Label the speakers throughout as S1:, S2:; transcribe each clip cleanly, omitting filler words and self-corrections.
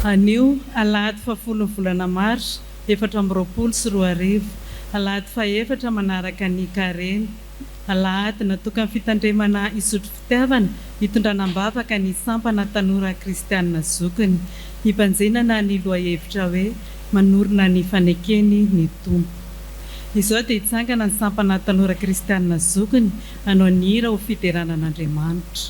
S1: Anio alahady fafolo volana mars 2024 alahady faefatra manaraka ny kareny alahady natokana fitandremana isotro fitiavana hitondranam-bavaka ny sampana tanora kristianina zokiny hipanjenana ny loha-hevitra hoe manorina ny fanekeny ny tompo. Izao dia hitsangana ny sampana tanora kristianina zokiny hanao ny hira ho fideranan'Andriamanitra.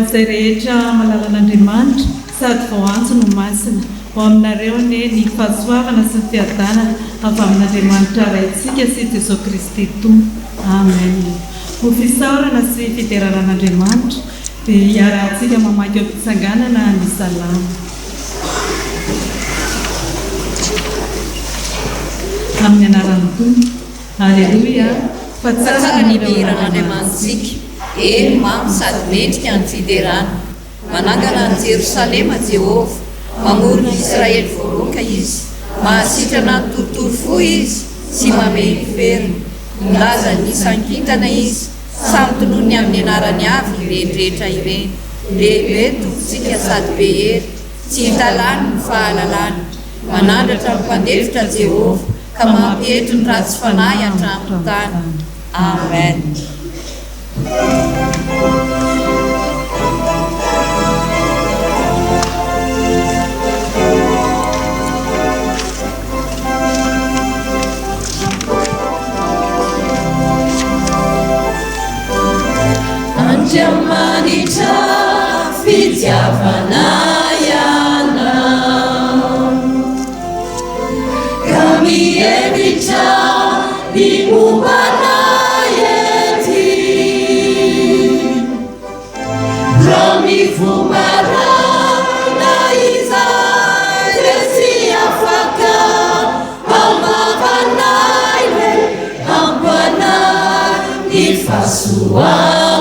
S1: Izay rehetra malala an'Andriamanitra sady vao antso no masina ho aminareo ny fahasoavana sy ny fiadanana avy amin'Andriamanitra raintsika sy Jesosy Kristy Tompo. Amen. Ho fisaorana sy fideranan'Andriamanitra dia hiara-tsika mamaky eo am-pitsanganana ny salama. amin'ny anaran'ny Tompo. Aleloia. Fa tsara ny
S2: miran'Andriamanitsika, eny mamy sady mendrika ny fiderana. Manangana ny Jerosalema Jehovah, mamorona Israely voaroka izy, mahasitrana ny torotoro fo izy sy mamely feriny. Milaza ny isan-kintana izy, samy tonony amin'ny anarany avy ireny rehetra ireny. Lehibe tompontsika sady be hery, tsy hitalany ny fahalalana. Manandratra ny mpandefitra Jehovah, ka mampietro ny ratsy fanahy hatramin'ny tany. Amen.
S3: Andriamanitra fitiavana ianao, ka mihevitra ny mombana ety, raha mivomarana izay dia tsy afaka hamavanay le hampanay ny fahasoavana.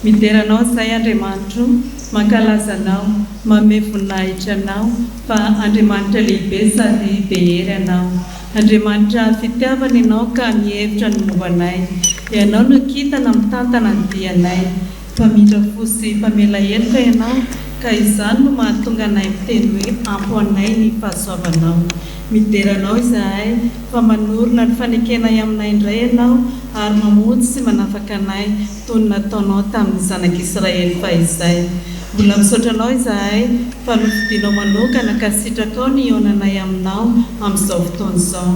S1: Mideranao zay Andriamanitro, mankalazanao, mame voninahitra anao, fa Andriamanitra lehibe sady be hery anao. Andriamanitra fitiavana ianao ka mihevitra ny mombanay. Ianao no kitana mitantana ny dianay. Mpamindra fo sy mpamela heloka ianao, ka izany no mahatonga anay miteny hoe ampo anay ny fahasoavanao. Mideranao izahay, fa manorona ny fanekenay aminay indray ianao, ary mamonjy sy manafaka anay toy ny nataonao tamin'ny zanak'Israely fahizay. Mbola misaotra anao izahay, fa novidianao manokana ka sitrakao ny onanay aminao amin'izao fotoana izao.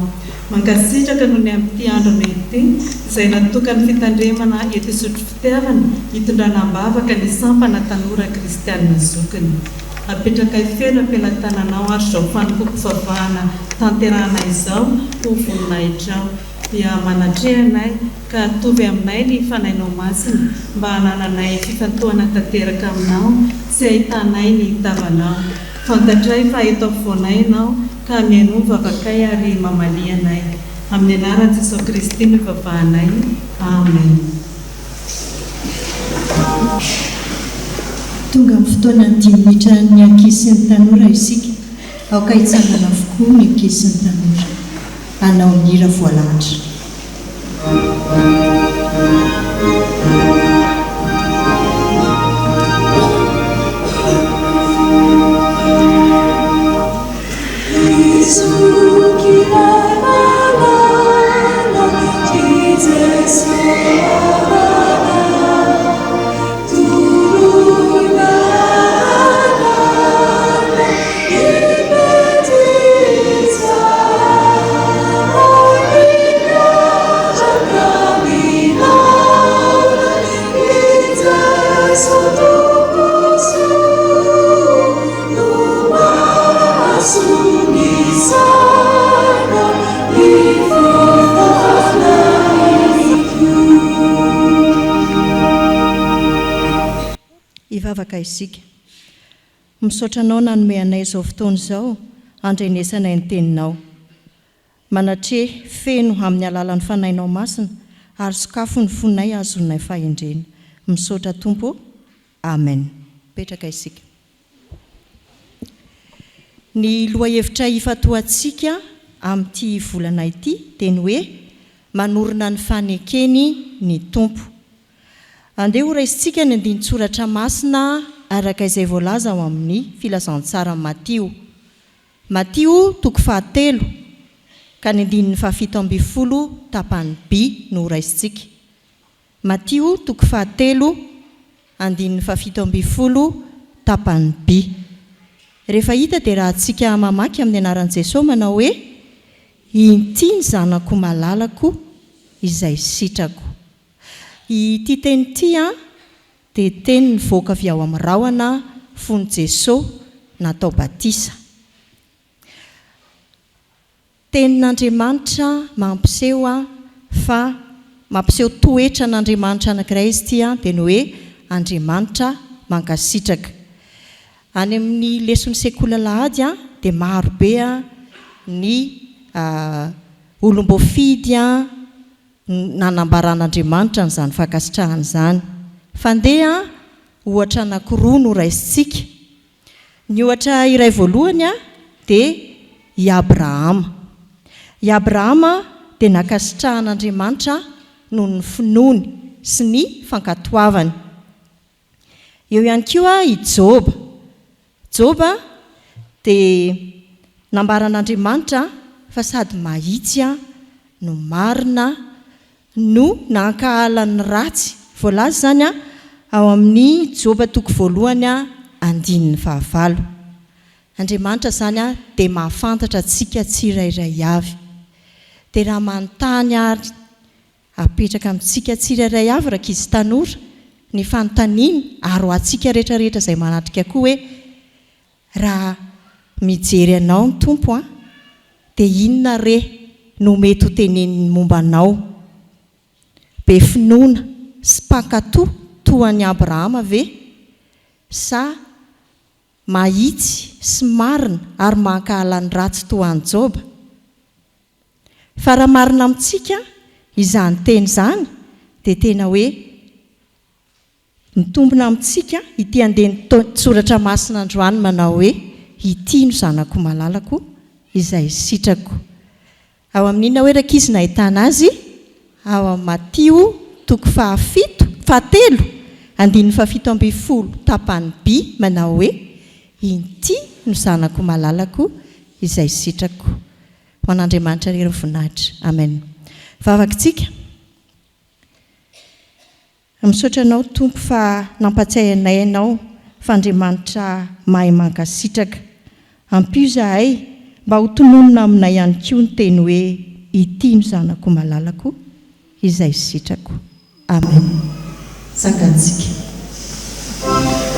S1: Mankasitraka noho ny amin'ity andro ity, izay natokany fitandremana eto isotro fitiavana, hitondrana ambavaka ny sampana tanora kristianina zokiny. Apetraka ifeno ampelantananao ary izao fanompoam-pivavahana tanterahana izao ho voninahitra. dia manatrehanay ka atovy aminay ny fanainao masina mba hanananay fifantohana tanteraka aminao sy ahitanay ny itavanao. Fantatray fa eto afovoanay ianao ka mianova vakay ary mamalianay. Amin'ny anaran'i Jesosy Kristy no ivavahanay. Amen.
S4: Tonga amin'ny fotoana ny 10 minitra ny ankizy sy ny tanora isika. Aoka hitsangana avokoa ny ankizy sy ny tanora. Hanao ny hira voalahatra. Ivavaka isika. Misaotra anao nanome anay izao fotoana izao, andrenesanay ny teninao. Manatre feno amin'ny alalan'ny fanainao masina, ary sakafo ny fonay azonay fahendrena. Misaotra Tompo. Amen. Petraka isika. Ny lohahevitra ifatoantsika amin'ity volana ity dia ny hoe manorina ny fanekeny ny Tompo. Andeha ho raisintsika ny andinin-tsoratra masina araka izay voalaza ao amin'ny filazantsara Matio. Matio 7 ka ny andininy 17 tapany B no ho raisintsika. Matio 7 andininy 17 tapany B. Rehefa hita dia raha antsika mamaky amin'ny anaran'i Jesosy manao hoe ity ny zanako malalako izay sitrako. Ity teny ity dia teny nivoaka avy ao amin'ny rahona fony Jesosy natao batisa. Tenin'Andriamanitra mampiseho fa mampiseho toetra n'Andriamanitra anankiray izy ity dia ny hoe Andriamanitra mankasitraka. Any amin'ny leson'ny sekola lahady dia marobe ny olom-boafidy nanambaran'Andriamanitra n'izany fankasitrahana izany. Fandeha ohatra anankiroa no raisintsika. Ny ohatra iray voalohany dia i Abrahama. I Abrahama dia nankasitrahan'Andriamanitra noho ny finoany sy ny fankatoavany. Eo ihany koa i Joba. Joba dia nambaran'Andriamanitra fa sady mahitsy no marina no nankahalan'ny ratsy. Voalaza zany ao amin'ny Joba 1:9. Andriamanitra zany dia mahafantatra antsika tsirairay avy. Dia raha manontany ary apetraka amintsika tsirairay avy rankizy tanora ny fanontaniana ary ho antsika rehetrarehetra izay manatrika koa hoe raha mijery anao ny Tompo dia inona re no mety ho teneniny momba anao? Be finoana sy mpankatoa toa ny Abrahama ve? Sa mahitsy sy marina ary mankahalan'ny ratsy toa ny Joba? Fa raha marina amintsika izany teny izany dia tena hoe mitombina amintsika ity andeny soratra masina androany manao hoe ity no zanako malalako izay sitrako. Ao amin'inona hoe rankizy nahitana azy? Ao amin'ny Matio 7:17 tapany B manao hoe ity no zanako malalako izay sitrako. Ho an'Andriamanitra rery voninahitra. Amen. Vavakintsika. Misaotra anao Tompo fa nampatsiahy anay ianao fa Andriamanitra mahay mankasitraka. Ampio zahay mba ho tononona aminay ihany koa ny teny hoe ity no zanako malalako izay sitrako. Amen. Sakantsika.
S3: Amen.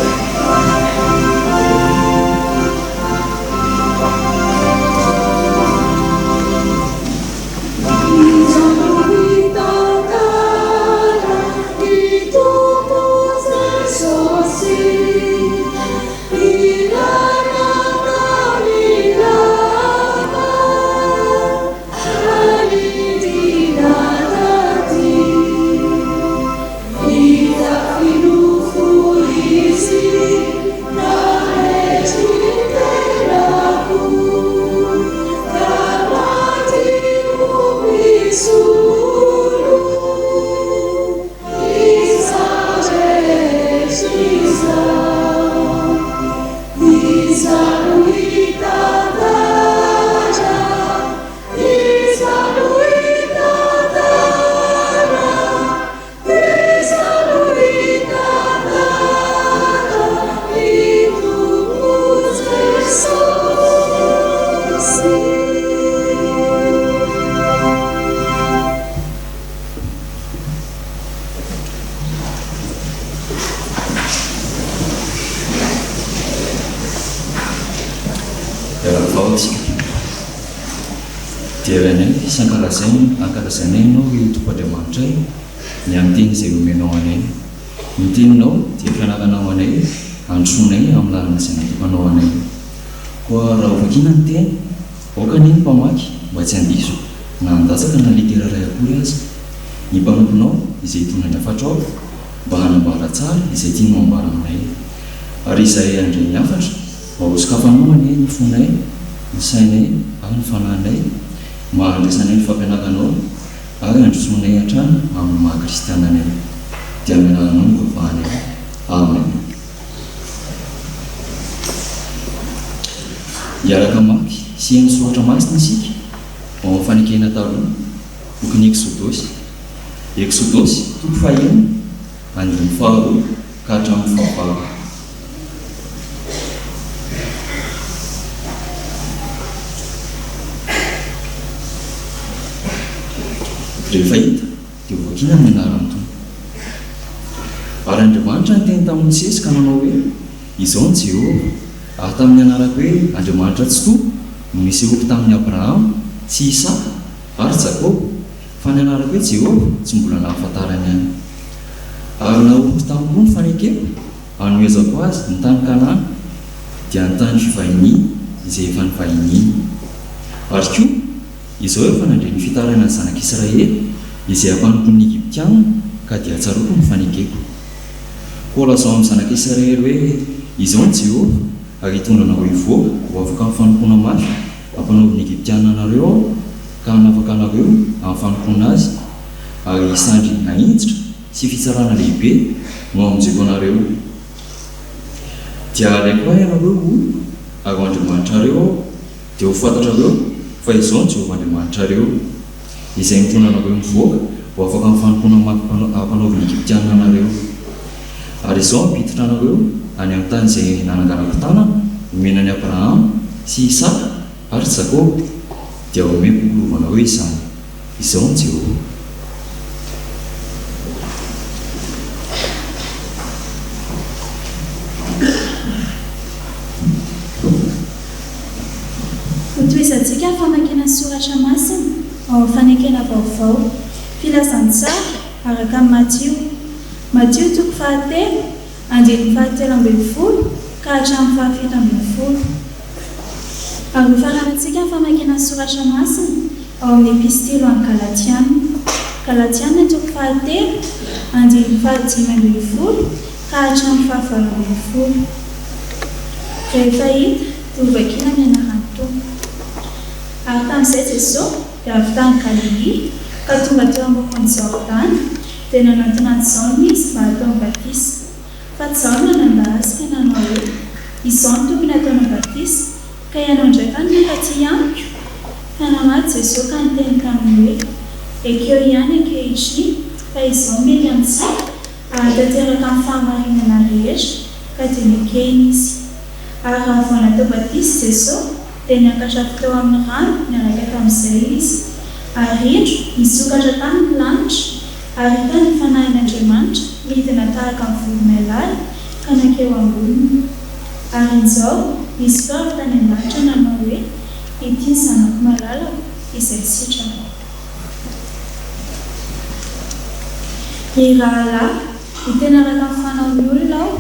S5: dia rainay sy ankalazainay ianao ry tompoandriamanitra ay ny amin'ny teny izay omenao anay. Ny teninao dia fianaranao anay androsoanay amin'ny lalana izay natokanao anay. Koa raha ovakina ny teny aoka ny mpamaky mba tsy handiso na handasaka na litera ray akory azy. Ny mpanomponao izay hitondra ny afatrao mba hanambara tsara izay tianao ambara aminay, ary izay andray ny afatra mba hosokafanao anay ny fonay, ny sainay ary ny fanahinay, mba handraisanay ny fampianaranao ary handrosoanay hatrany amin'ny maha-kristiananay. Dia amin'ny anaranao no vavanay. Amen. Hiaraka maky sy ny soratra masina isika ao amin'ny fanekena taloha bokin'ny Eksodosy. Eksodosy toko fahaenina andin'ny faharoa ka hatramin'ny fahavalo. Rehefa hita dia ovakina amin'ny anarany toy. Ary Andriamanitra ny teny tamin'ny Mosesy ka nanao hoe, izao ny Jehova, ary tamin'ny anarako hoe Andriamanitra tsy toa no nisehoako tamin'ny Abrahama sy Isaka ary Jakoba, fa ny anarako hoe Jehova tsy mbola nahafantarany any. Ary naholiko tamiko ny fanekeko hanoezako azy ny tany Kanana dia ny tany fivahiny izay efa nivahiniany. Ary koa izao efa nandray ny fitarana ny zanak'Israely izay ampanompon'ny Egyptiana ka dia tsaroko ny fanekeko. Koa lazao amin'ny zanak'Israely hoe izao ny Jehova, ary hitondranao ivoaka ho afaka amin'ny fanompona mafy ampanaoviny Egyptiana anareo ka hanafaka anareo amin'ny fanompona azy, ary hisandry ahitsitra sy fitsarana lehibe no aminjeko anareo. Dia alaiko ahy ianareo olo ary ho Andriamanitrareo dia ho fantatrareo fa izao ny Jehova Andriamanitrareo izay mitondra anareo mivoaka ho afaka amin'ny fanompona mafy ampanaoviny Egyptiana anareo. Ary izao ampiditra anareo any amin'ny tany izay nananganako tanana omenan'i Abrahama sy Isaka ary Jakoba, dia omeko lovana hoe izany. Izao ny Jehova.
S6: Hotoizantsika ny famakiana soratra masina ao fanekena vaovao filazantsara araka Matthieu toko fahatelo andininy fahatelo ambin'ny folo ka hatramin'ny fahafito ambin'ny folo. Ary hofaranantsika ny famakiana soratra masina ao amin'ny epistilo amin'ny Galatiana toko fahatelo andininy fahadimy ambin'ny folo ka hatramin'ny fahavalo ambin'ny folo. Rehefa hita dia ovakina ny anaran'ny Tompo. Ary tamin'izay Jesosy dia avy tany Galilea ka tonga teo ambokony Jordana dia nanantona Jaona izy mba hatao batisa. Fa Jaona nandahasika nanao hoe, izao no tokony ataonao batisa, ka ianao ndraika no nankaty amiko. Ka namaly Jesosy ka niteny taminy hoe, ekeo ihany ankehitriny fa izao mety amintsika hahatanteraka amin'ny fahamarinana rehetra ka dia nikeny izy. Ary raha vao natao batisa Jesosy dia niakatra teo amin'ny rano niaraka tamin'izay izy. Ary indro nisokatra tamin'ny lanitra ary hita ny fanahin'Andriamanitra midina tahaka ny voromailala ka nakeo amboniny. Ary izao nisy feo avy tany an-danitra nanao hoe, ity ny zanako malalako izay sitrako. Ry rahalahy, hiteny araka ny fanaon'ny olona aho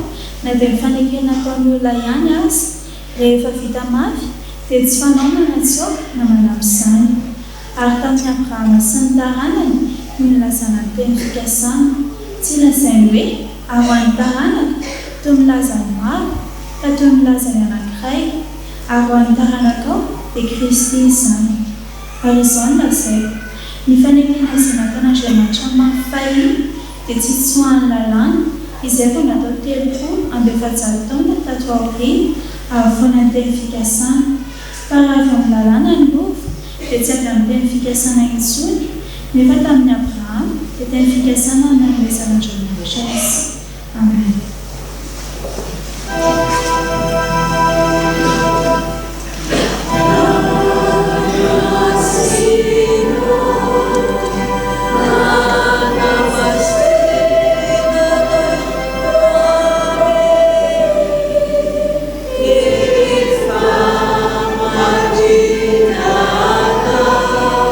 S6: na dia ny fanekena ataon'ny olona ihany azy, rehefa vita mafy dia tsy fanao manatsoaka na manampy izany. Ary tamin'ny Abrahama sy ny taranany no nilazana ny teny fikasana, tsy lazainy hoe ahoan'ny taranaka toy milaza ny maro fa toy milaza ny anankiray, ary ho an'ny taranaka ao dia Kristy izany. Ary izao no lazaiko, ny fanekena izay nataon'Andriamanitra mafy fahiny dia tsy tsoahany lalàna izay vao natao telopolo amby efajato taona tato aoriana ary vao nanteny fikasana. Fa raha avy amin'ny lalàna ny lovo dia tsy avy amin'ny teny fikasana intsony, nefa tamin'ny Abrahama dia teny fikasana nanomezan'Andriamanitra izy. Amen.
S3: If I'm a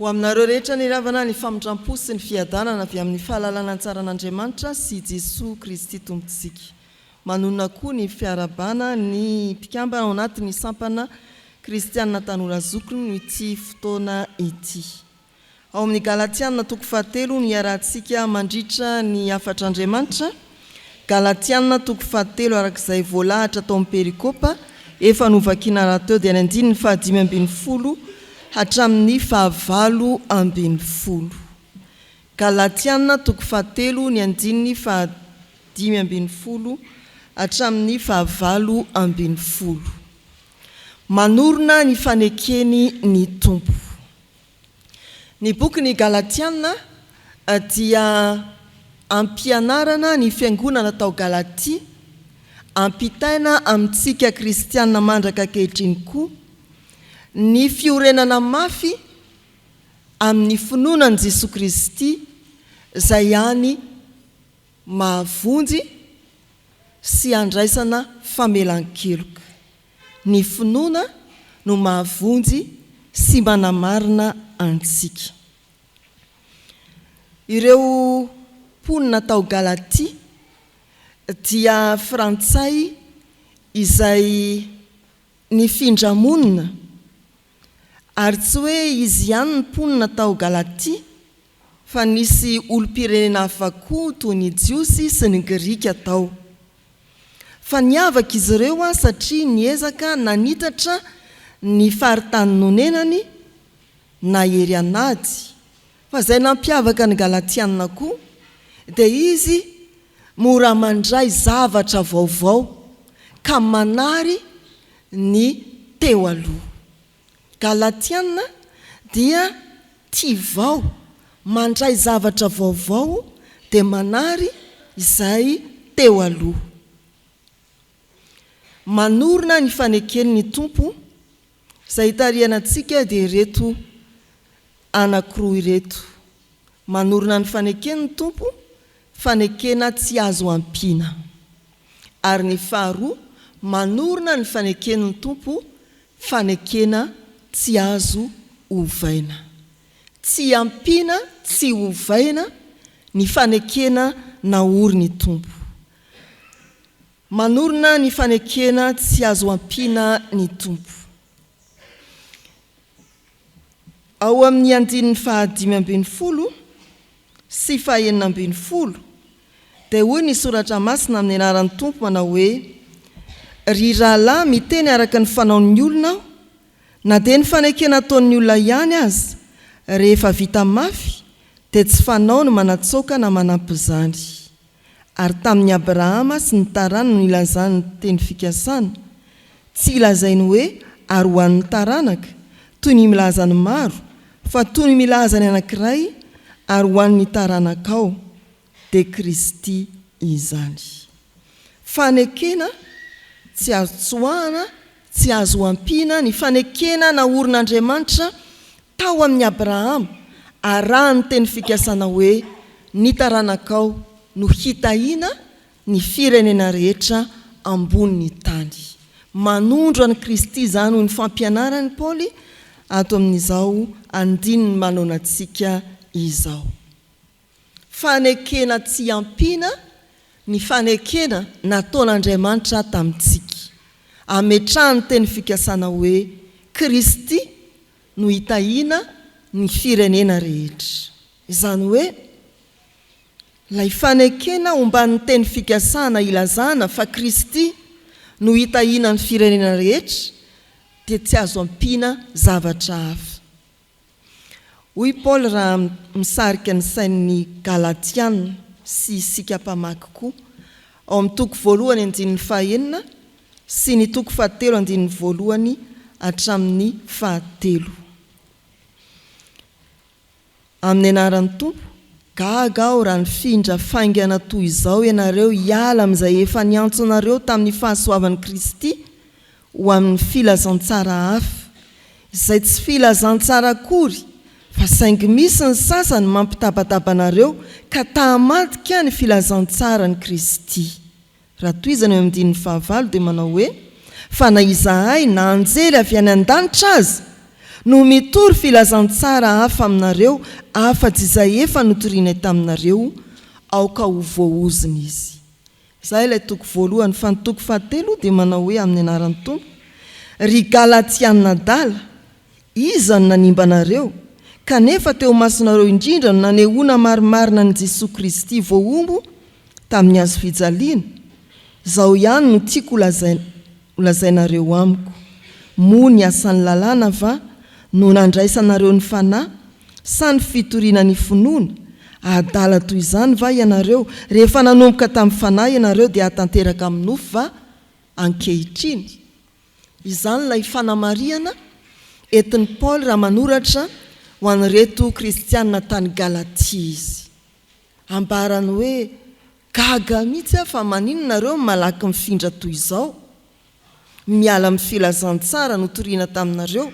S7: ho aminareo rehetra ny ravana ny famindram-po sy ny fiadanana avy amin'ny fahalalana antsaran'Andriamanitra sy Jesosy Kristy tompontsika. Manonona koa ny fiarabana ny mpikambana ao anatin'ny sampana kristianina tanora zokiny no ity fotoana ity. Ao amin'ny Galatiana toko 7 no iarahantsika mandritra ny afatr'Andriamanitra. Galatiana toko 7 arak'izay voalahatra tao amin'ny perikopa efa novakiana raha teo dia ny andiny ny 5:50 hatramin'ny 9:20. Galatiana toko 7 ny andiny 5:50 hatramin'ny 9:20. Manorina ny fanekeny ny tompo. Ny boky ny Galatiana dia ampianarana ny fiangonana tao Galatia, ampitaina amintsika kristianina mandraka ankehitriny koa ny fiorenana mafy amin'ny finoanan Jesosy Kristy izay ihany mahavonjy sy andraisana famelan-keloka. Ny finoana no mahavonjy sy manamarina antsika. Ireo mponina tao Galatia dia frantsay izay ny findramonina, ary tsy hoe izy ihany ny mponina tao Galatia fa nisy olom-pirenena hafa koa toy ny jiosy sy ny grika tao. Fa niavaka izy ireo satria niezaka nanitatra ny faritany nonenany na hery anady. Fa izay nampiavaka ny Galatiana koa dia izy mora mandray zavatra vaovao ka manary ny teo aloha. Galatiana dia tia vao mandray zavatra vaovao dia manary izay teo aloha. Manorina ny fanekeny ny tompo izay tarianantsika dia ireto anankiroa ireto. Manorina ny fanekeny ny tompo, fanekena tsy azo ampiana. Ary ny faharoa, manorina ny fanekeny ny tompo, fanekena tsy azo ovaina. Tsy ampiana, tsy ovaina ny fanekena naory ny tompo. Manorina ny fanekena tsy azo ampiana ny tompo. Ao amin'ny andininy 5:50 sy 6:20 dia hoy ny soratra masina amin'ny anaran'ny tompo manao hoe: ry rahalahy miteny araka ny fanaon'ny olona aho, na dia ny fanekena ataon'ny olona ihany azy, rehefa vita mafy dia tsy fanao no manatsoaka na manampy izany. Ary tamin'ny Abrahama sy ny tarana no ilazany ny teny fikasana, tsy ilazainy hoe ary ho an'ny taranaka toy ny milaza ny maro, fa toy ny milaza ny anankiray ary ho an'ny taranaka ao, dia Kristy izany. Fanekena tsy azo tsoahana, tsy azo ampiana ny fanekena naorin'Andriamanitra tao amin'ny Abrahama, arahany teny fikasana hoe ny taranaka ao no hitahiana ny firenena rehetra ambony tany. Manondro an'i Kristy izany ho ny fampianarany Paoly ato amin'izao andininy manonantsika izao. Fanekena tsy ampiana ny fanekena nataon'Andriamanitra tamintsika. Ametrahany teny fikasana hoe Kristy no hitahiana ny firenena rehetra. Izany hoe lay fanekena omban'ny teny fikasana ilazana fa Kristy no hitahiana ny firenena rehetra dia tsy azo ampiana zavatra hafa. Hoy Paul raha misarika ny sain'ny Galatiana sy isika mpamaky koa ao amin'ny toko 1:9 sy ny toko 7:1 hatramin'ny 7. Amin'ny anaran'ny tompo, gaga aho raha nifindra faingana toy izao ianareo hiala amin'izay efa niantso anareo tamin'ny fahasoavan'i Kristy ho amin'ny filazantsara hafa, izay tsy filazantsara akory, fa saingy misy ny sasany mampitabataba anareo ka tahamadika ny filazantsara ny Kristy. Raha toy izany eo amin'ny 5 dia manao hoe: fa na izahay na anjely avy any an-danitra azy no mitory filazantsara hafa aminareo afa-tsy izay efa notoriana taminareo aoka ho voaoziny izy. Izay ilay toko voalohany. Fa ny toko fahatelo dia manao hoe amin'ny anaran'ny Tompo: ry Galatiana dala, iza no nanimba anareo kanefa teo masonareo indrindra no nanehoana marimarina ny Jesosy Kristy voaombo tamin'ny hazo fijaliana. Izao ihany no tiako holazainareo amiko: moa ny asan'ny lalàna va no nandraisanareo ny fanahy sa ny fitoriana ny finoana? Adala toy izany va ianareo? Rehefa nanomboka tamin'ny fanahy ianareo dia hatanteraka amin'ny nofo va ankehitriny? Izany ilay fanamariana entin'ny Paoly raha manoratra ho an'ireto kristianina tany Galatia izy. Ambarany hoe gaga mihitsy fa maninona nareo malaky mifindra toy izao, miala amin'ny filazantsara notoriana taminareo.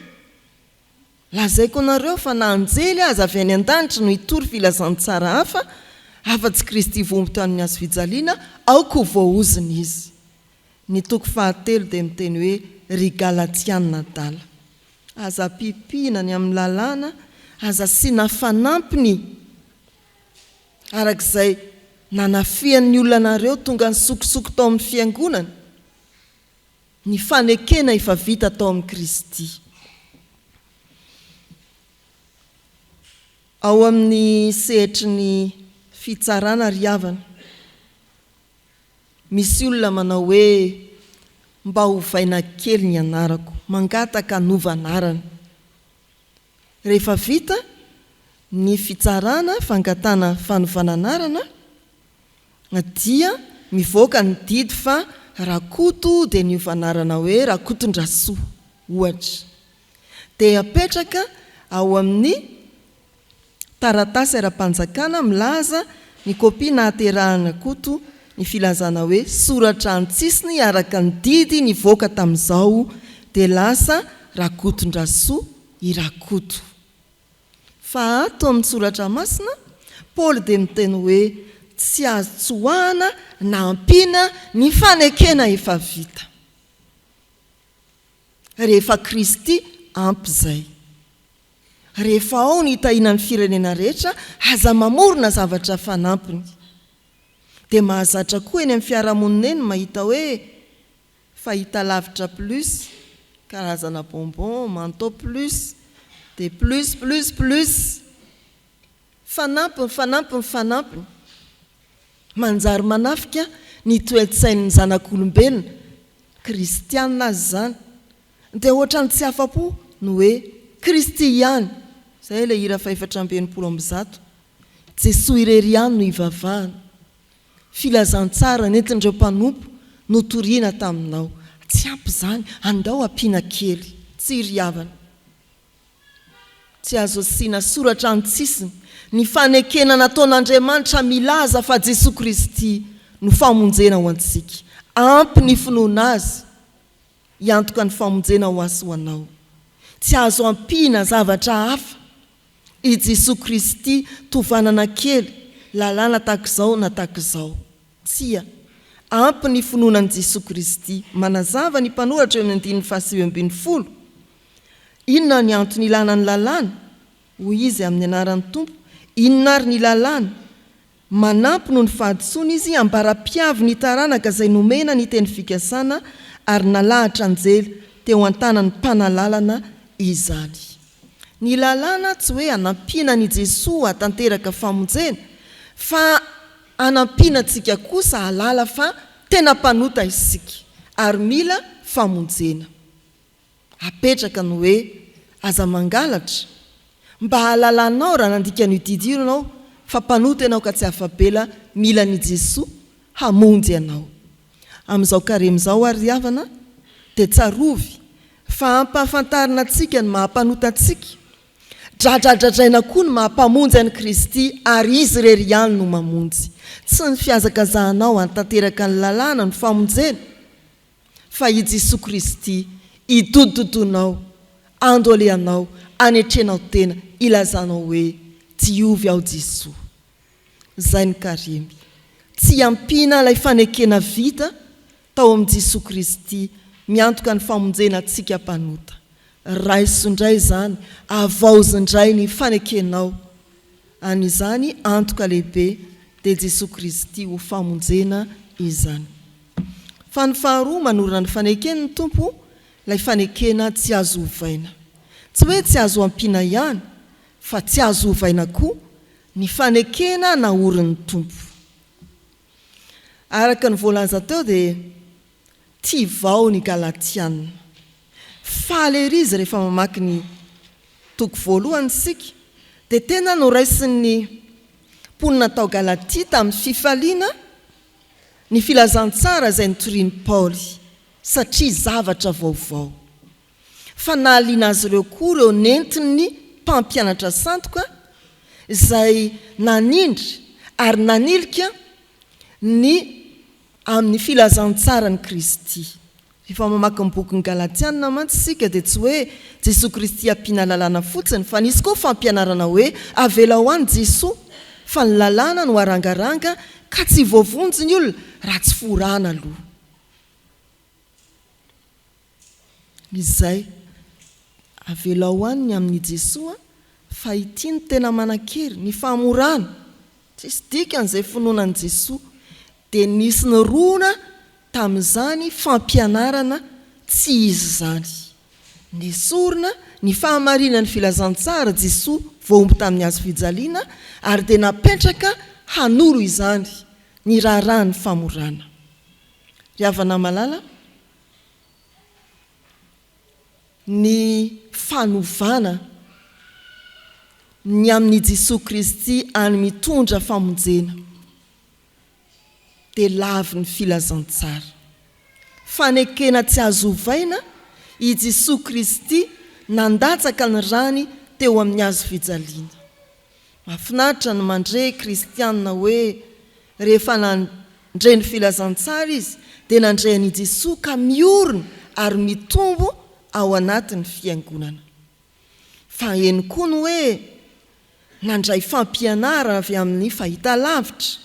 S7: Lazaiko anareo fa na anjely aza avy any an-danitra no hitory filazantsara hafa afa-tsy Kristy voaombo tamin'ny hazo fijaliana, aoka ho voaoziny izy. Ny toko fahatelo dia miteny hoe ry Galatiana dala, aza pipina ny amin'ny lalàna, aza sina fanampiny arak'izay nanafian'ny olona nareo tonga ny sokosoko tao amin'ny fiangonana, ny fanekena efa vita tao amin'ny Kristy. Ao amin'ny sehitry ny fitsarana ry havana, misy olona manao hoe mba hovaina kely ny anarako, mangataka novanarana. Rehefa vita ny fitsarana, fangatana fanovananarana, dia mivoaka ny didy fa rakoto dia ny ovanarana hoe rakoton-drasoa ohatra. Dia apetraka ao amin'ny taratasy ara-panjakana milaza ny kopia nahaterahana koto ny filazana hoe soratra antsisiny araka ny didy nivoaka tamin'izao dia lasa rakoton-drasoa irakoto. Fa ato amin'ny soratra masina, Paoly dia miteny hoe tsy azo tsoahana na ampiana ny fanekena efa vita. Rehefa Kristy ampy izay. Rehefa ao ny hitahiana ny firenena rehetra, aza mamorona zavatra fanampiny. Dia mahazatra koa eny amin'ny fiarahamonina eny mahita hoe fahita lavitra plus, karazana bonbon, manteau plus, dia plus. Fanampiny. Manjary manafika ny toe-tsain'ny zanak'olombelona, kristianina azy zany. Dia ohatrany tsy afa-po no hoe Kristy ihany. Izay ilay hira 420 Jesoa irery ihany no ivavahana. Filazantsara nentin'ireo mpanompo notoriana taminao. Tsy ampy izany, andao ampiana kely, tsy ry havana. Tsy azo asiana soratra antsisiny ny fanekena nataon'Andriamanitra milaza fa Jesosy Kristy no famonjena ho antsika. Ampy ny finoana azy, iantoka ny famonjena ho azy ho anao. Tsy azo ampiana zavatra hafa. I Jesosy Kristy tovanana kely, lalàna tahak'izao na tahak'izao. Tsia, ampy ny finoanan'i Jesosy Kristy. Manazava ny mpanoratra eo amin'ny 9:20. Inona ny antony ilana ny lalàna? Hoy izy amin'ny anaran'ny Tompo: inona ary ny lalàna? Manampy noho ny fahadisoana izy ambara-piavy ny taranaka izay nomena ny teny fikasana ary nalahatra anjely teo an-tanan'ny mpanalalana izany. Ny lalàna tsy hoe anampiana ny Jesosy hatanteraka famonjena, fa anampiana antsika kosa halala fa tena mpanota isika ary mila famonjena. Apetraka ny hoe aza mangalatra mba halalanao raha nandika ny didiro ianao fa mpanota ianao ka tsy afabela, mila ny Jesosy hamonjy ianao. Amin'izao karem'izao ary havana dia tsarovy fa ampahafantarina antsika ny mahampanota antsika, dradradradraina koa ny mahampamonjy an'i Kristy ary izy irery ihany no mamonjy. Tsy ny fiazakazahanao hantanteraka ny lalàna ny famonjena, fa i Jesosy Kristy idododonao, andoleanao, anetrenao tena, ilazanao hoe diovy ao Jesosy. Zay ny karemy. Tsy ampiana ilay fanekena vita tao amin'ny Jesosy Kristy miantoka ny famonjena antsika mpanota, raisondray zany avaozindray ny fanekenao an'izany antoka lehibe dia Jesosy Kristy ho famonjena izany. Fa ny faharoa manorina ny fanekeny ny tompo, ilay fanekena tsy azo ovaina. Tsy hoe tsy azo ampiana ihany, fa tsy azo ovaina koa ny fanekena naorin'ny tompo. Araka ny voalaza teo dia tia vao ny Galatiana. Faly ery izy rehefa mamaky ny toko voalohany sika, dia tena noraisin'ny mponina tao Galatia tamin'ny fifaliana ny filazantsara izay nitorian'i Paoly satria zavatra vaovao. Fa nahaliana azy ireo koa ireo nentin'ny mpampianatra santoka izay nanindry ary nanilika ny amin'ny filazantsara ny Kristy. Rehefa mamaky ny boky ny Galatiana mantsy sika dia tsy hoe Jesosy Kristy ampiana lalàna fotsiny, fa nisy koa fampianarana hoe avela ho any Jesosy, fa ny lalàna no arangaranga ka tsy voavonjy ny olona raha tsy forana aloha. Izay avela ho any amin'ny Jesosy, fa ity ny tena manan-kery ny famorana. Tsisy dikan'izay finoanan'i Jesosy dia nisy ny rona tamin'izany fampianarana tsy izy zany. Nesorina ny fahamarinana ny filazantsara Jesosy voaomby tamin'ny hazo fijaliana ary dia napetraka hanoro izany ny raharahany famorana. Ry havana malala, ny fanovana ny amin'ny Jesosy Kristy any mitondra famonjena dia lavy ny filazantsara. Fanekena tsy azo ovaina i Jesosy Kristy nandatsaka ny rany teo amin'ny hazo fijaliana. Mahafinaritra ny mandre kristianina hoe rehefa nandre ny filazantsara izy dia nandre an'i Jesosy ka miorina ary mitombo ao anatin'ny fiangonana. Fa eny koa ny hoe nandray fampianarana avy amin'ny fahitalavitra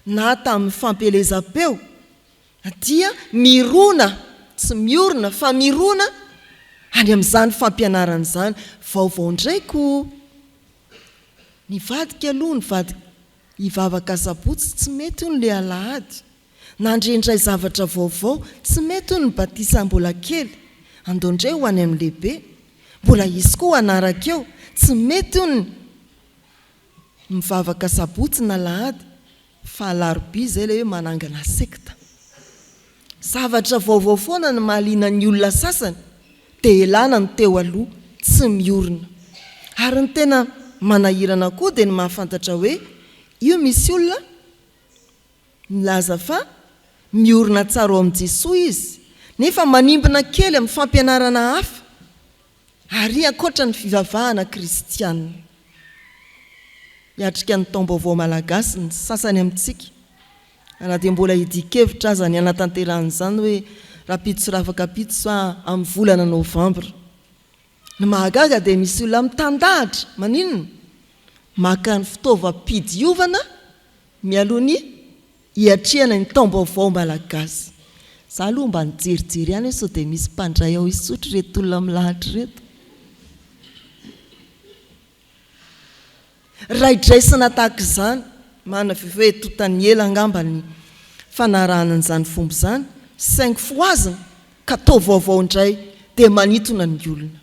S7: na tamin'ny fampelezam-peo dia mirona, tsy miorina fa mirona any amin'izany fampianarana izany. Vaovao ndraiko nivadika aloha hivavaka sabotsy tsy mety hoy ny le alahady, nandrendray zavatra vaovao tsy mety hoy ny batisa mbola kely, andondray ho any amin'ny lehibe mbola izy koa anaraka eo tsy mety hoy ny mivavaka sabotsy na lahady, fa alarobia zay le hoe manangana sekta. Zavatra vaovao foana ny mahaliana ny olona sasany dia elana ny teo aloha tsy miorina. Ary ny tena manahirana koa dia ny mahafantatra hoe io misy olona milaza fa miorina tsara ao amin'i Jesosy izy, nefa manimbina kely amin'ny fampianarana hafa ary ankoatra ny fivavahana kristianina. Hiatrika ny taom-baovao malagasy ny sasany amintsika, na dia mbola hidikevitra aza ny anatanteran'izany hoe rapito sy rafakapito sa amin'ny volana novambra. Ny mahagaga dia misy olona mitandahatra maninona maka ny fitaovam-pidiovana mialohan'ny hiatrehana ny taom-baovao malagasy. Za aloha mba nijerijery ihany hoe sao dia misy mpandray ao isotry reto olona milahatra reto. Raidraisana tahaka izany, manana hoe totany ela angamba ny fanarahana an'izany fomba izany, saingy foazina ka tao vaovao indray dia manitona ny olona.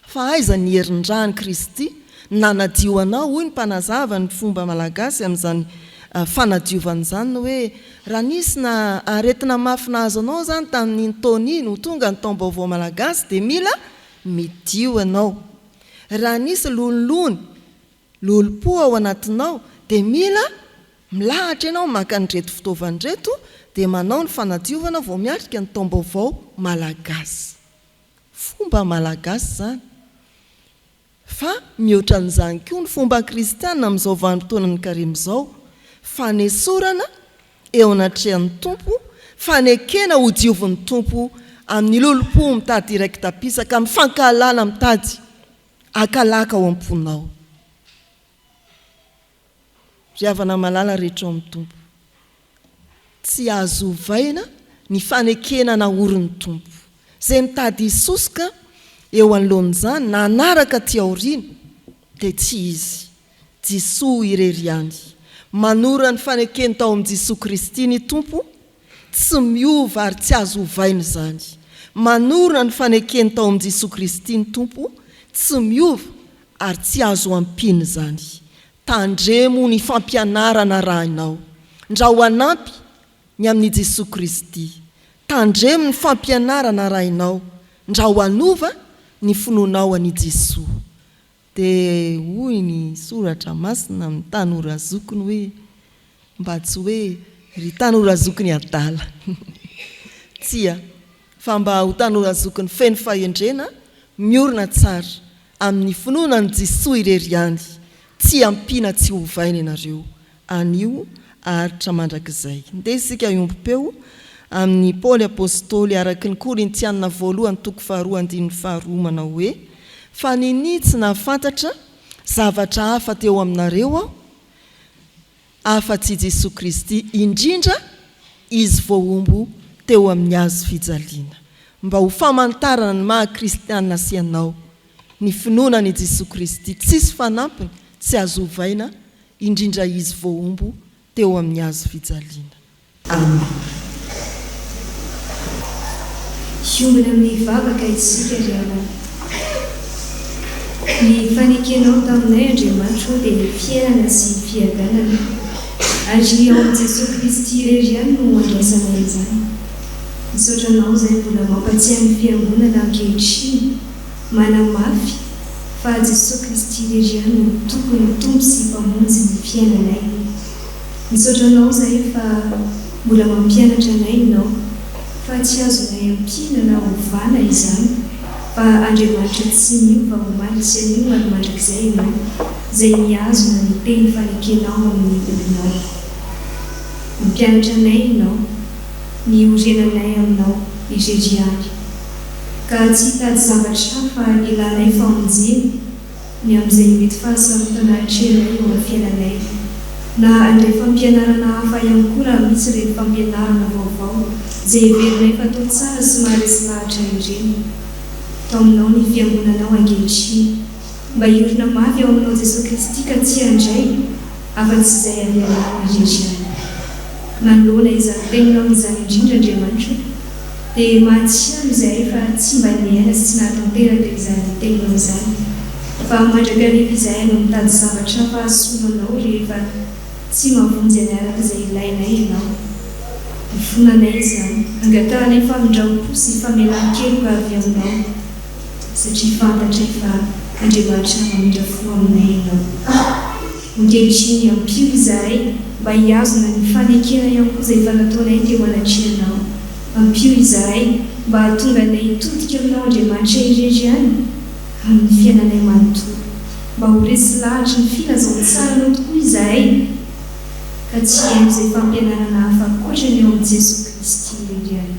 S7: Fa aiza ny herindrany Kristy nanadio anao, hoy ny mpanazava ny fomba malagasy amin'izany fanadiovana izany hoe raha nisy na aretina mafy nahazo anao zany tamin'ny taona iny ho tonga ny taom-baovao malagasy dia mila midio anao. Raha nisy lololony lolo-po ao anatinao dia mila milahatra ianao maka nyreto fitaovan'reto dia manao ny fanadiovana vao miatrika ny taom-baovao malagasy. Fomba malagasy zany. Fa mihoatra an'izany koa ny fomba kristianina amin'izao vanim-potoana ny karema izao, fanesorana eo anatrehan'ny tompo, fanekena ho diovin'ny tompo amin'ny lolo-po mitady direkta pisaka, mifankahalala mitady akalaka ao am-ponao. Ry havana malala rehetra ao amin'ny tompo, tsy azo ovaina ny fanekena naorin'ny tompo. Izay mitady hisosoka eo an'lohan'izany nanaraka ty aoriana dia tsy izy Jisoa ireriany manora ny fanekeny tao amin'i Jesosy Kristy ny tompo tsy miova ary tsy azo ovaina izany manora ny fanekeny tao amin'i Jesosy Kristy ny tompo tsy miova ary tsy azo ampina izany tandremo ny fampianarana rahanao ndra ho anampy ny amin'ny Jesosy Kristy tandremo ny fampianarana rahanao ndra ho anova ny finoanao an'i Jesosy dia hoy ny soratra masina amin'ny tanora zokiny hoe mba tsy hoe ry tanora zokiny adala tsia fa mba ho tanora zokiny feno fahendrena miorina tsara amin'ny finoana ny Jesosy ireriany tsy ampiana tsy hovaina ianareo anio aritra mandrakizay ndeha isika iombom-peo amin'ny Paoly apôstôly araky ny Korintianina 2:2 manao hoe fa ninitsy nahafantatra zavatra hafa teo aminareo aho afa-tsy Jesosy Kristy indrindra izy voaombo teo amin'ny hazo fijaliana mba ho famantarana ny maha-kristianina sy anao ny finoana ny Jesosy Kristy tsisy fanampiny tsy azo ovaina indrindra izy voaombo teo amin'ny hazo fijaliana. Amen.
S8: Siombona amin'ny vavaka isika ry Avana. Ny fanekenao taminay Andriamanitra dia fiainana sy fiadanana ary ao amin'i Jesosy Kristy irery ihany no andraisanay izany. Misaotranao izay mbola mampatsiahy ny fiangonana ankehitriny manamafy fa Jesosy Kristy irery ihany no tokony tompo sy mpamonjy ny fiainanay. Misaotranao izay fa mbola mampianatra anay ianao fa tsy azonay ampiana na ovana izany fa Andriamanitra tsy miova omaly sy anio ary mandrakizay ianao izay niazona ny teny fanekenao amin'ny olonao. Mampianatra anay ianao ny orenanay aminao irery ihany ka tsy hitady zavatra fa ilanay famonjena ny amin'izay mety fahasarotanay hatrehanay eo amin'ny fiainanay na andray fampianarana hafa ihany koa raha misy ireny fampianarana vaovao izay heverinay fatao tsara sy maharesy lahatra ireny tao aminao ny fiangonanao ankehitriny mba hiorina mafy ao aminao Jesosy Kristy ka tsy handray afa-tsy izay alianao irery ihany. Nanoloana izany teninao izany indrindra Andriamanitra dia mahatsiaro izahay fa tsy mba niaina sy tsy nahatanteraka izany teninao izany fa mandraka rehefa izahay no mitady zavatra fahasoanao rehefa tsy mavonjy any araka izay ilainay ianao. Mifonanay izany angatahanay famindraom-po sy famelan-keloka avy aminao satria fantatray fa Andriamanitra mamindra fo aminay ianao. Ankehitriny ampio izahay mba hiazona ny fanekena ihany koa izay fanataonay teo anatrehanao. Ampio izahay mba hahatonga anay hitodika aminao Andriamanitra irery ihany amin'ny fiainanay manontolo mba ho resy lahatra ny filazantsara tokoa izahay ka tsy hain'izay fampianarana hafa ankoatrany eo amin'i Jesosy Kristy irery ihany.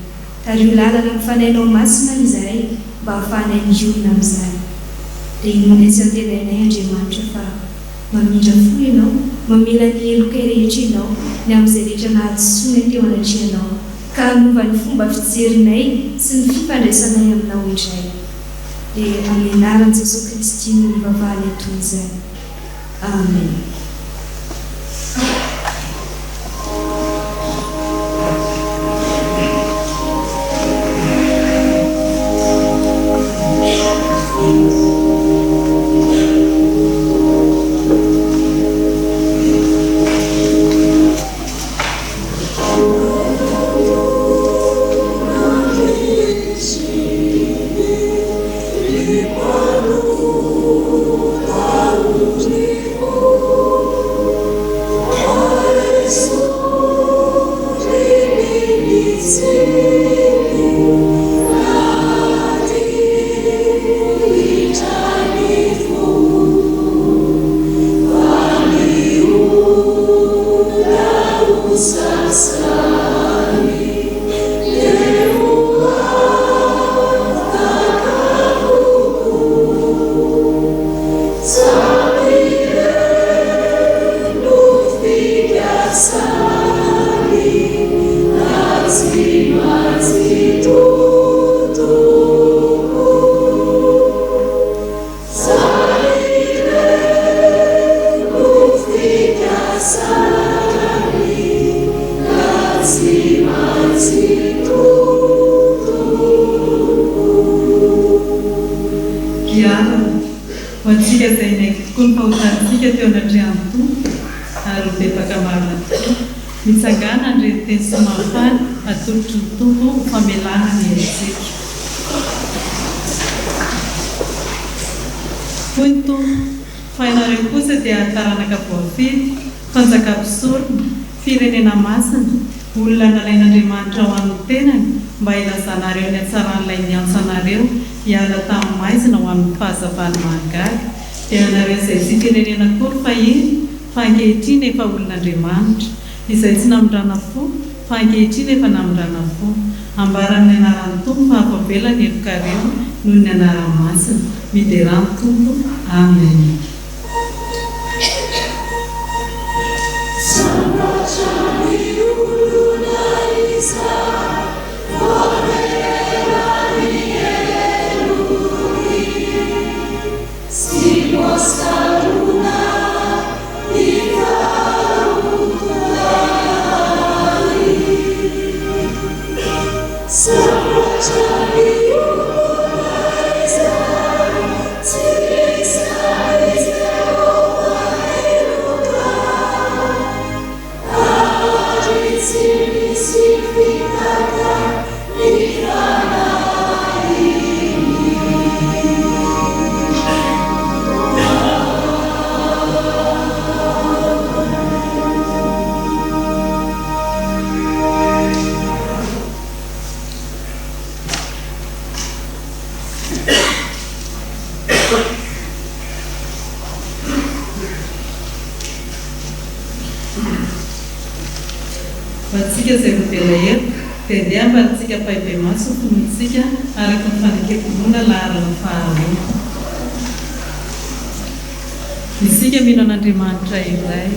S8: Ary ho lalana mifanainao masina izahay mba hahafahanay miorina amin'izany. Dia inona tsy antenainay Andriamanitra fa mamindra fo ianao mamela ny heloka rehetra ianao ny amin'izay rehetra nahadosoanay teo anatrehanao ka hanova ny fomba fijerinay sy ny fifandraisanay aminao indray. Dia amin'ny anaran'i Jesosy Kristy no mivavaha toy izany. Amen.
S3: Sali,
S1: piara ho antsika izay naiky tokoa ny fahotantsika teo anatrehany tompo ary ho bebaka marina tokoa mitsangana andreny sy mahafaly atolotry ny tompo ho famelana ny antsika hoy ny tompo fa ianareo kosa dia taranaka voafety fanjaka-pisorona firenena masina olona nalain'Andriamanitra ho amin'ny tenany mba ilazanareo ny hatsaran'ilay niantsanareo hiala tamin'ny maizina ho amin'ny fahazavany mahagaga dia ianareo izay sy firenena kory fahiny fa ankehitriny efa olon'Andriamanitra izay tsy namindrana fo fa ankehitriny efa namindrana fo ambaran'ny anaran'ny tompo fa hafavelany elokareo noho ny anaran'ny masina miderany tompo amen. Vatsika izay voatelaelo dia andeha mbantsika paibe maso fonontsika araka ny fanekam-pinoana laharana faharoa. Isika mino an'Andriamanitra iray.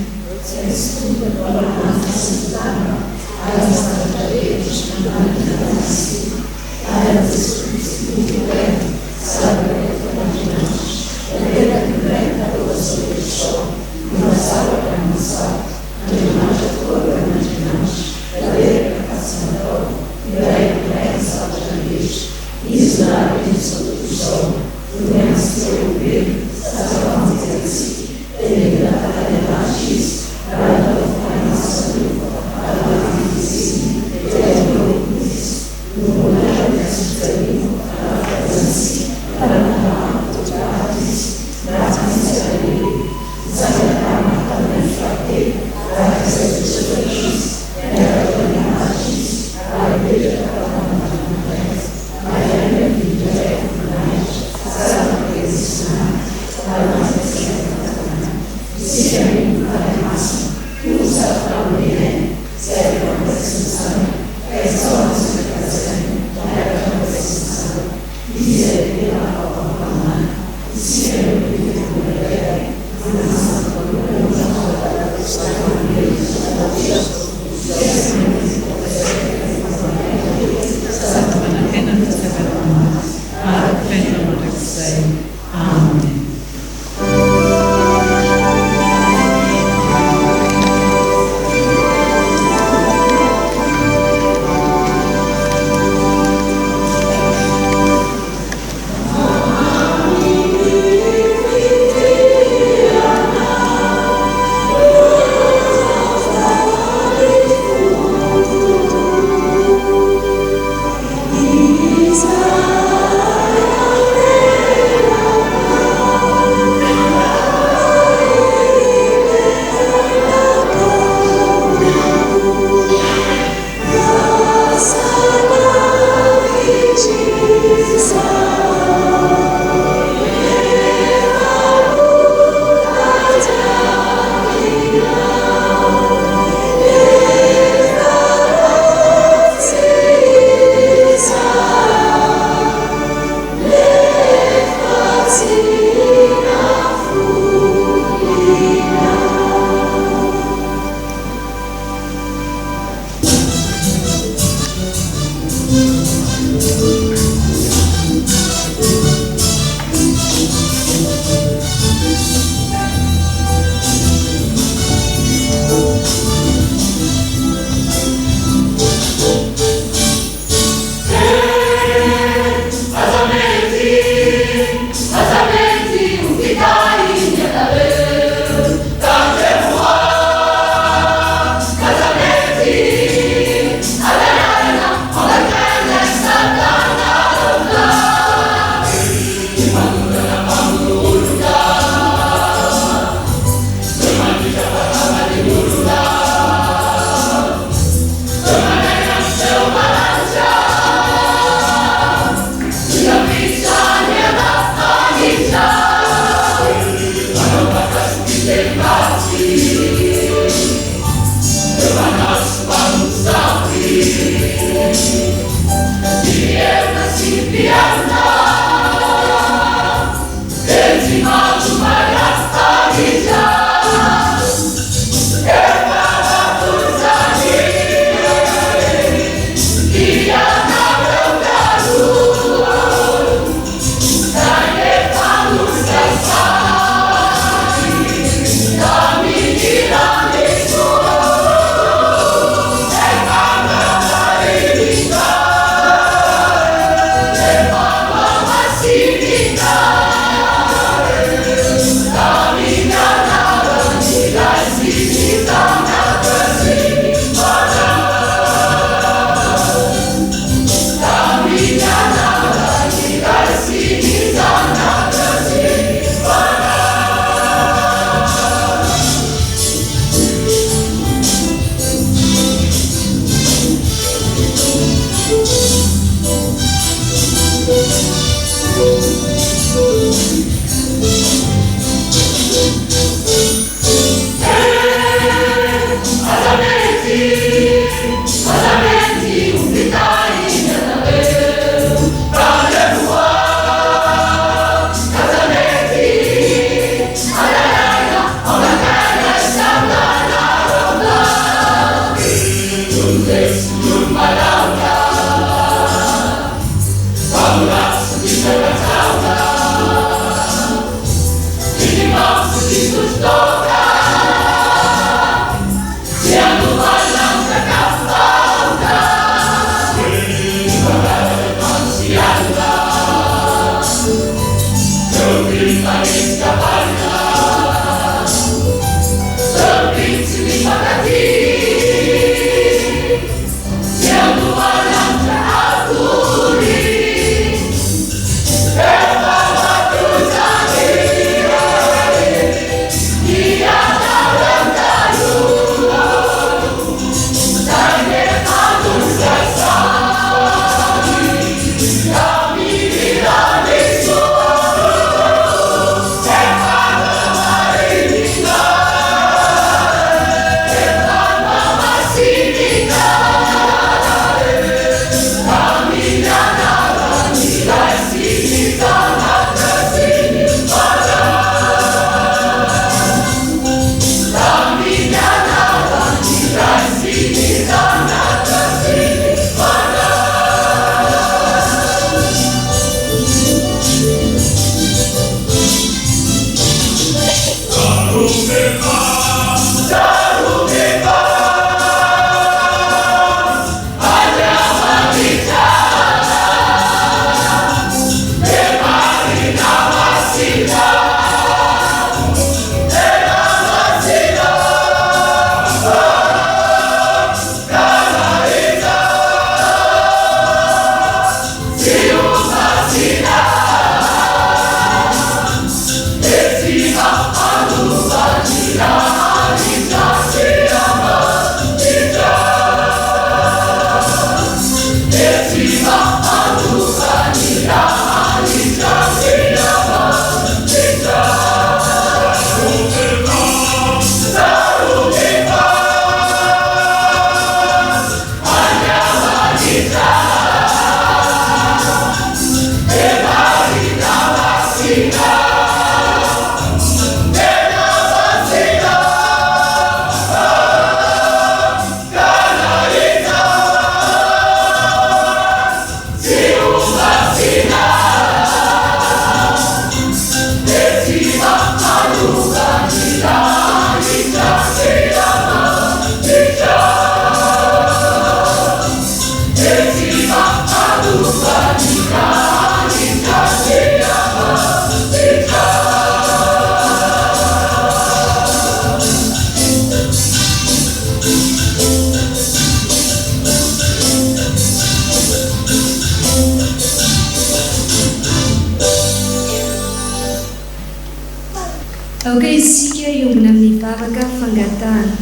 S8: aoka isika iombona amin'ny vavaka fangatahana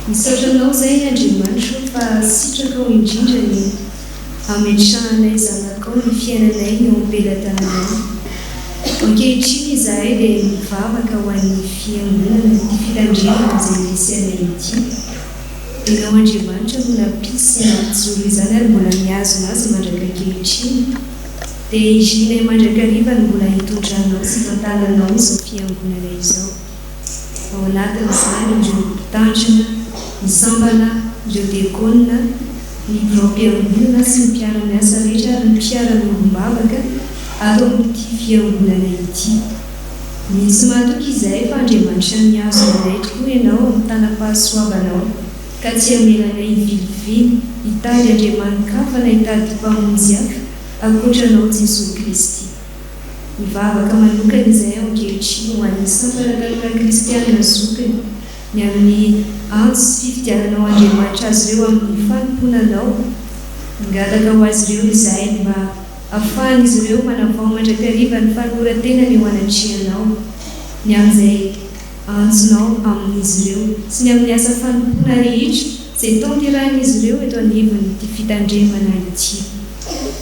S8: misotranao zay Andriamanitra fa sitraka ho indrindrany ametrahanay zanakao ny fiainanay ny ompelatananao ankehitriny izahay dia mivavaka ho an'ny fiangonana ty fitandremana izay misy anay ity ianao Andriamanitra no nampisy nampijoro izany ary mbola miazonazy mandraka-ankehitriny dia izinay mandrakariva ny mbola hitondranao sy fantananao izao fiangonana izao ao anatin'izany ireo mpitandrina ny sambana ireo diakona ny mpiampiangonana sy ny mpiara-miasa rehetra ary ny mpiara-nolombavaka ato amin'ity fiangonana ity misy matoky izay fa Andriamanitra miazo anay tokoa ianao amin'ny tanam-pahasoavanao ka tsy amelanay hivilivily hitady Andriamanikafa na hitady mpamonjy hafa ankoatranao Jesosy Kristy mivavaka manokana izay ankehitriny ho an'ny sampanatanora kristianina zokany ny amin'ny antso sy fifidiananao Andriamanitra azy ireo amin'ny fanomponanao ngataka ho azy ireo izahay mba ahafahany izy ireo manavao mandrakariva ny fanorantenany eo anatrianao ny amin'izay antsonao amin'izy ireo sy ny amin'ny asa fanompona rehetra izay tonterahany ireo eto anivon'ity fitandremana ity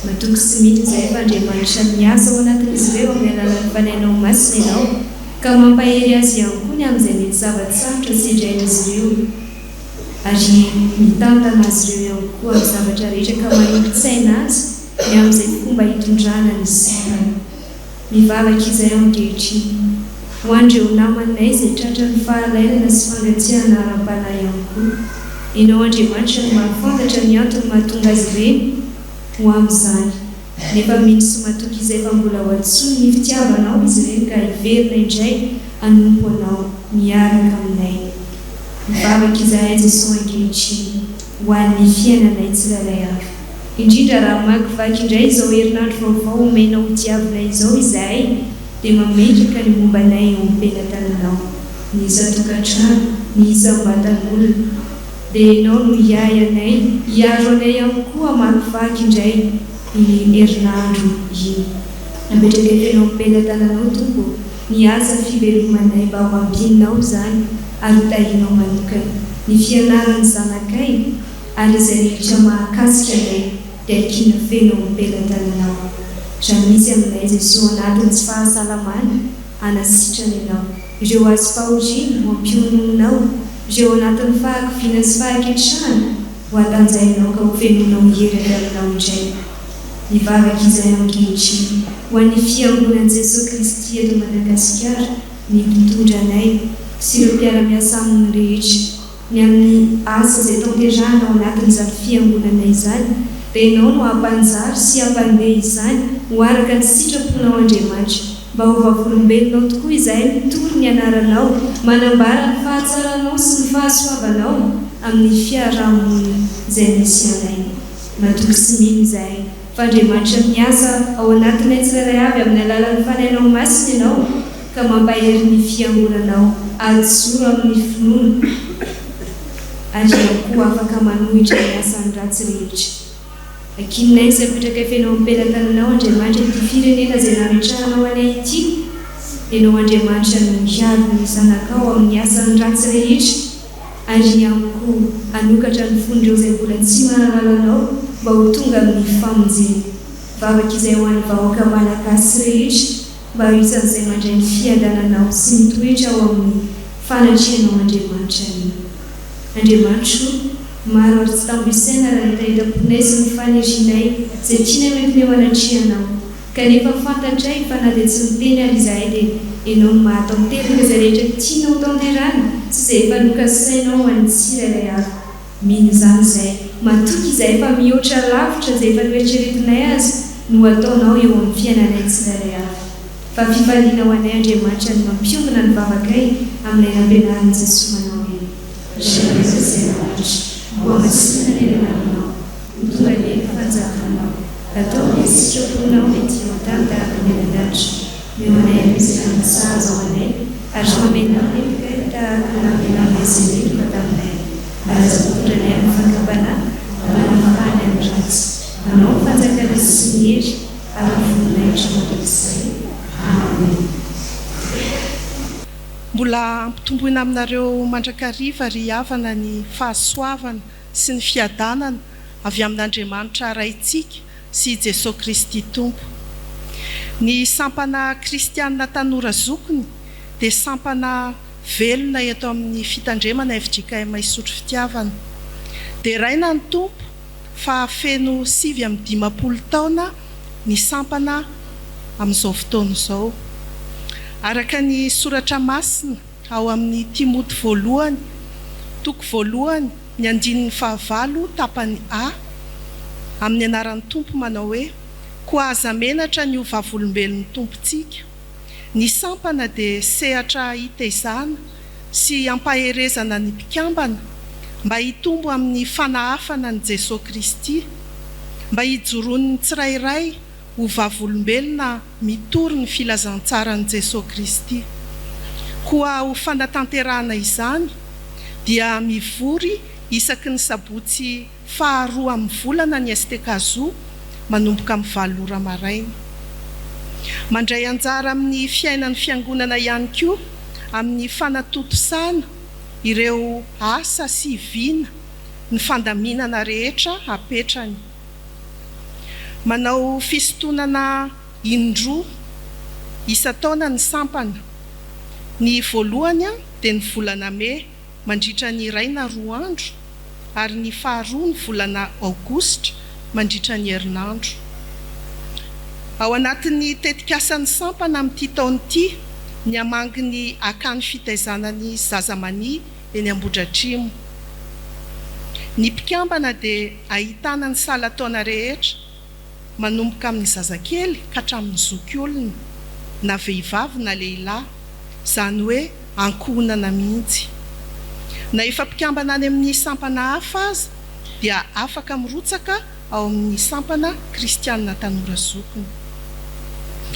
S8: matoky sy mity izay fa Andriamanitra miasa ao anatin'izy ireo amin'ny alalan'ny fanainao masina ianao ka mampahery azy ihany koa ny amin'izay mety zava-tsarotra sedrain'izy ireo ary mitantana azy ireo ihany koa amin'ny zavatra rehetra ka manolo-tsaina azy ny amin'izay fomba hitondrana ny saina mivavaka izay ankehitriny ho andreo namanay izay tratra ny fahalailana sy fangatsiahana ara-panahy ihany koa ianao Andriamanitra no mahafantatra ny antony mahatonga azy ireny ho amin'izany nefa misy matoky izay fa mbola ho antsoiny ny fitiavanao izy ireny ka hiverina indray anompo anao miaraka aminay. Mivavaka izahay Jesosy ankehitriny ho an'ny fiainanay tsirairay avy. Indrindra raha makivaky indray izao herinandro vaovao omenao ho diavinay izao izahay dia mametraka ny mombanay eo am-pelantananao, ny isan-tokantrano, ny isam-batan'olona. Dia ianao no hiay anay, hiaro anay ihany koa makivaky indray ny herinandro iny. Napetraka ianao am-pelantananao Tompo, ny asa fivelomanay mba ho ambinao izany ary tahinao manokana ny fianarany zanakay ary izay rehetra mahakasika anay dia akina fenao am-pelantananao. Raha misy aminay Jesosy anatiny tsy fahasalamana, anasitrana ianao. Ireo azo fahoriana ho ampioninao, ireo anatin'ny fahakiviana sy fahaketrahana ho atanjainao ka ho fenonao hery aminao indray. Mivavaka izahay ankehitriny ho an'ny fiangonan'i Jesosy Kristy eto Madagasikara, ny mpitondra anay sy ireo mpiara-miasa aminy rehetra ny amin'ny asa izay tanterahana ao anatin'izany fiangonana izany, dia ianao no hampanjary sy hampandeha izany ho araka ny sitraponao Andriamanitra, mba ho vavolombelonao tokoa izahay mitory ny anaranao, manambara ny fahatsaranao sy ny fahasoavanao amin'ny fiarahamonina izay misy anay. Matoky sy mino izahay fa Andriamanitra miasa ao anatinay tsirairay avy amin'ny alalan'ny fanainao masina ianao ka mampahery ny fiangonanao ajoro amin'ny finoana ary ihany koa afaka manohitra ny asany ratsy rehetra. Ankininay izay apetraka fenao am-pelantananao Andriamanitra ity firenena izay nametrahanao anay ity, ianao Andriamanitra no miaro ny zanakao amin'ny asany ratsy rehetra ary ihany koa anokatra ny fon'ireo izay mbola tsy mahalalanao mba ho tonga amin'ny famonjena. Vavaka izay ho an'ny vahoaka malagasy rehetra mba ho isan'izay mandray ny fiadananao sy mitoetra ao amin'ny fanatrianao Andriamanitra ny. Andriamanitra, maro ary tsy tambo-isaina raha ny tahita-ponay sy ny fanirianay izay tiana mety eo anatrianao, kanefa fantatray fa na dia tsy miteny ary izahay dia ianao no mahatanteraka izay rehetra tianao tanterana sy izay efa nokasainao ho an'ny tsirairay avy. Mino izany izahay, matoky izahay fa mihoatra lavitra izay efa noeritreretinay azy no ataonao eo amin'ny fiainanay tsirairay avy. Fa fifaliana ho anay Andriamanitra ny mampiomana ny vavakay aminay nampianaran'i Jesosy manao hoe Jésus izay lavitra, ho amasina ny renanao, mitondra ny fanjakanao, atao ny sitraponao mety eo an-tany ny anadanitra, meo anay amizana ny sahaza ao anay ary mamenao lepika tahaka namenao mezereky taminay. Ary aza mitondra ny amin'ny fankabana, manafahany amin'ny ratsy, manao fanjakana sy ny hery ary vononay hatramatok'izay. Amen.
S9: Mbola ampitomboina aminareo mandrakariva ry havana ny fahasoavana sy ny fiadanana avy amin'Andriamanitra raintsika sy Jesosy Kristy Tompo. Ny sampana kristianina tanora zokiny dia sampana velona eto amin'ny fitandremana FJKM Maisotro Fitiavana. Dia raina ny Tompo fa feno 7-20 taona ny sampana amin'izao fotoana izao. Araka ny soratra masina ao amin'ny Timoty voalohany, toko voalohany, ny 9 tapany A, amin'ny anaran'ny Tompo manao hoe: koa aza menatra ny hovavolombelon'ny Tompontsika. Ny sampana dia sehatra hitaizana sy ampaherezana ny mpikambana mba hitombo amin'ny fanahafana ny Jesosy Kristy, mba hijoroan'ny tsirairay ho vavolombelona mitory ny filazantsara ny Jesosy Kristy. Koa ho fanatanterahana izany dia mivory isaky ny sabotsy 2 amin'ny volana ny STKZO manomboka amin'ny 7 ora maraina. Mandray anjara amin'ny fiainan'ny fiangonana ihany koa amin'ny fanatotosana ireo asa sy vina ny fandaminana rehetra apetrany. Manao fisontonana indroa isa-taona ny sampana. Ny voalohany dia ny volana May mandritra ny 2 na 2 andro ary ny faharoa ny volana Aogositra mandritra ny herinandro. Ao anatin'ny tetikasan'ny sampana amin'ity taona ity ny hamangy ny akany fitaizanany zazamani eny Ambohidratrimo. Ny mpikambana dia ahitana ny salataona rehetra manomboka amin'ny zazakely ka hatramin'ny zoky olona na vehivavy na lehilahy, izany hoe ankonana mihitsy. Na efa mpikambana any amin'ny sampana hafa aza dia afaka mirotsaka ao amin'ny sampana kristianina tanora zokiny.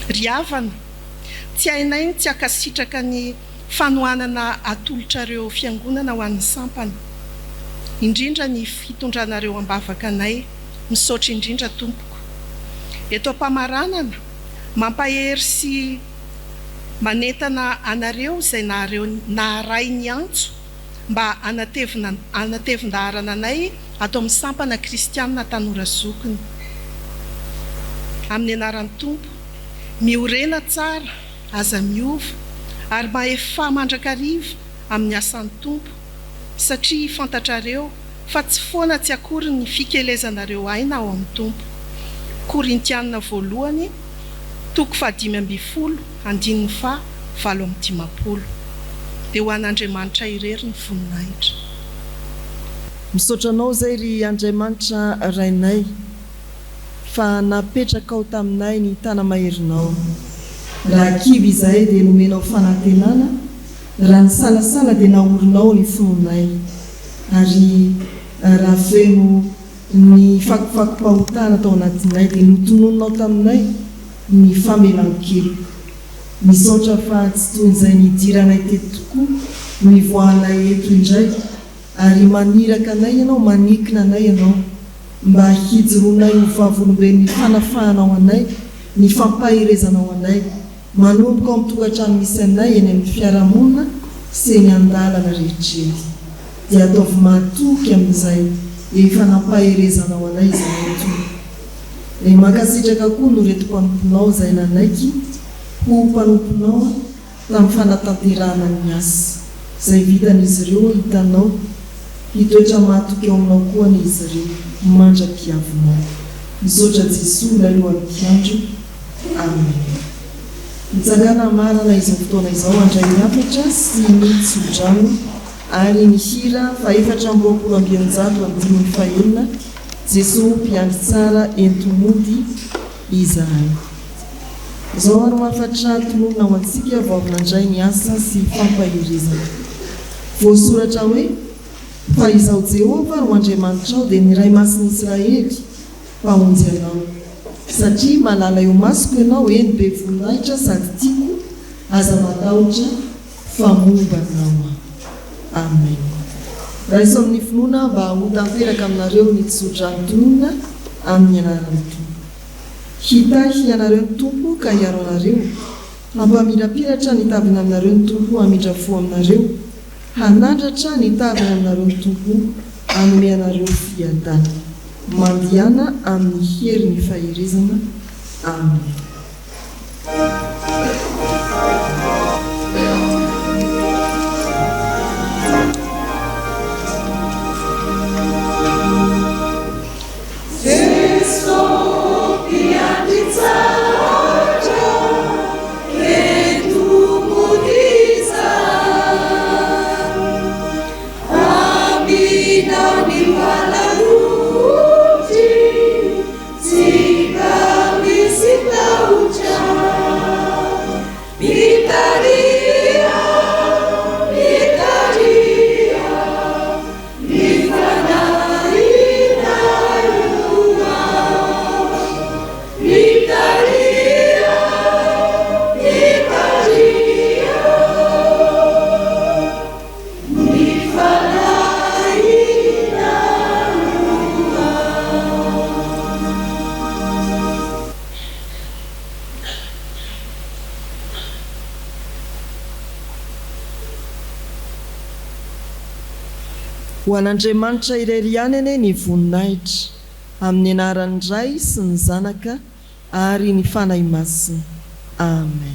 S9: Ry havana, tsy hainay tsy akasitraka ny fanohanana atolotrareo fiangonana ho an'ny sampana, indrindra ny fitondranareo ambavaka anay, misaotra indrindra tompoko. Eto am-pamaranana mampahery sy manentana anareo izay naharay ny antso mba anatevin-daharana anay ato amin'ny sampana kristianina tanora zokiny. Amin'ny anaran'ny tompo, miorena tsara, aza miova, ary maefa mandrakariva amin'ny asan'ny tompo, satria fantatrareo fa tsy foana tsy akory ny fikelezanareo aina ao amin'ny tompo. Korintianina voalohany, 5:20, 7:20. Dia ho an'Andriamanitra irery ny voninahitra.
S7: Misaotra anao zay ry Andriamanitra rainay fa napetraka ao taminay ny tana maherinao. Raha kiby izahay dia nomenao fanantenana, raha ny salasala dia naorinao ny fononay, ary raha feno ny fakofako-pahotana tao anatinay dia notononao taminay ny famelan-kely. Misaotra fa tsy toy izay nidiranay teto tokoa no ivoahanay eto indray, ary maniraka anay ianao, manikina anay ianao mba hijironay ho vavolombeny ny fanafahanao anay, ny fampahirezanao anay, manomboka ao amin'ny tokantrano misy anay eny amin'ny fiarahamonina sy eny an-dalana rehetrrehetra. Dia ataovy matoky amin'izay efa nampahirezanao anay izay eto. Dia mankasitraka koa no reto mpanomponao izay nanaiky ho mpanomponao tamin'ny fanatanterahana ny asa izay vitan'izy ireo, hitanao hitoetra matoky eo aminao koa n'izy ireo, mandra-piavinao. Misaotra Jesosy lalohan'ny kiandro. Amen. Mitsangana marana izao fotoana izao andray hafatra sy ny tsodrano ary ny hira fa 420 Jesosy mpiandry tsara entomody izahay. Izao ary mafatra tonona ho antsika vaovinandray ny asa sy fampahirezana. Voasoratra hoe, fa izao Jehova ro Andriamanitrao dia ny ray masin'i Israely mpamonjy anao, satria malala eo masoko ianao, eny be voninahitra sady tiako, aza matahotra famomba anao. Amen. Raha iso amin'ny finoana mba ho tanteraka aminareo ny tsodrano tonona amin'ny anaran'ny tompo. Hitahy ianareo ny tompo ka hiaro anareo, hampamirapiratra ny tavina aminareo ny tompo, hamindra fo aminareo, hanandratra ny tavina aminareo ny tompo, hanome anareo fiadana, mandihana amin'ny hery ny fahirezana. Amen. Ho an'Andriamanitra irery ihany ane ny voninahitra, amin'ny anaran'ny Ray sy ny Zanaka ary ny fanahy masina. Amen.